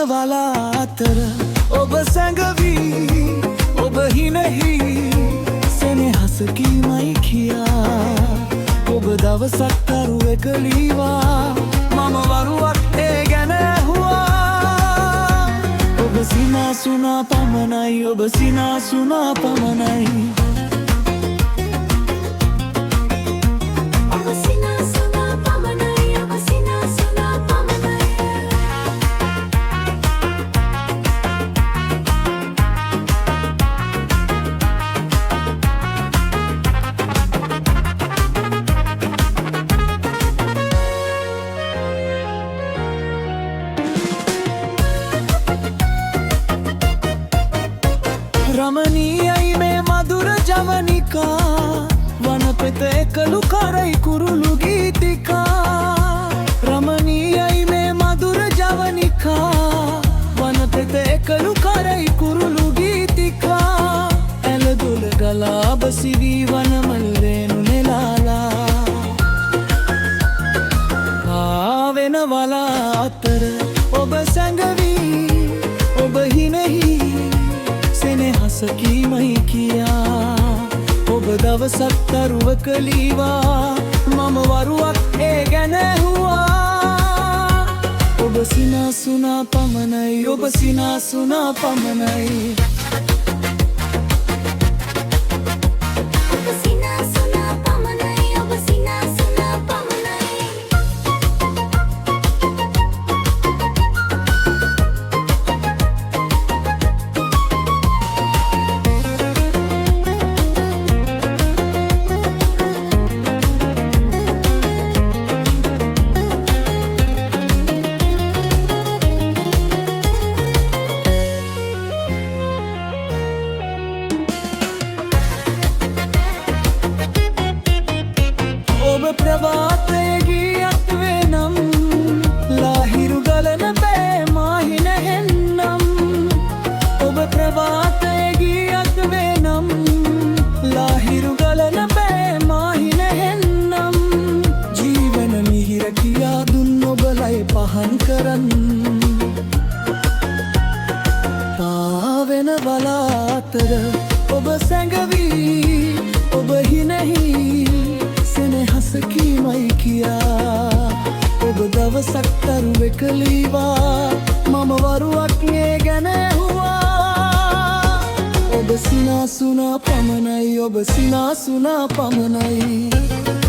වෙනවලා අතර ඔබ සැඟවී ඔබ හිනෙහි සෙනෙහස කීමයි කියා ඔබ දවසක් තරුවෙක ලීවා මම වරුවක් ඒ ගැන ඇහුවා ඔබ සිනාසුනා පමණයි ඔබ සිනාසුනා පමණයි රමණීයයි මේ මధుර ජවනිකා වනපෙත එකලු කරයි කුරුළු ගීතිකා රමණීයයි මේ මధుර ජවනිකා වනපෙත එකලු කරයි කුරුළු ගීතිකා ඇලදොල ගලා බසිවී වනමල් රේණු නෙලාලා වෙනවලා අතර ඔබ සැඟවී ඔබ හිනෙහි සෙනෙහස කීමයි කියා ඔබ දවසක් තරුවක ලීවා මම වරුවක් ඒ ගැන ඇහුවා ඔබ සිනාසුනා පමණයි ඔබ සිනාසුනා පමණයි ඔබ ප්‍රභාතයේ ගීයක් වෙනම් ලාහිරු ගලන බෑ මාහින හෙන්නම් ඔබ ප්‍රභාතයේ ගීයක් වෙනම් ලාහිරු ගලන බෑ මාහින හෙන්නම් ජීවන මිහිර කියා දුන් ඔබලයි පහන් කරන් පාවෙන බලාතර ඔබ සැඟවී ඔබ හිනෙහි සෙනෙහස කීමයි කියා ඔබ දවසක් තරුවෙක ලීවා මම වරුවක් ඒ ගැන ඇහුවා ඔබ සිනාසුනා පමණයි ඔබ සිනාසුනා පමණයි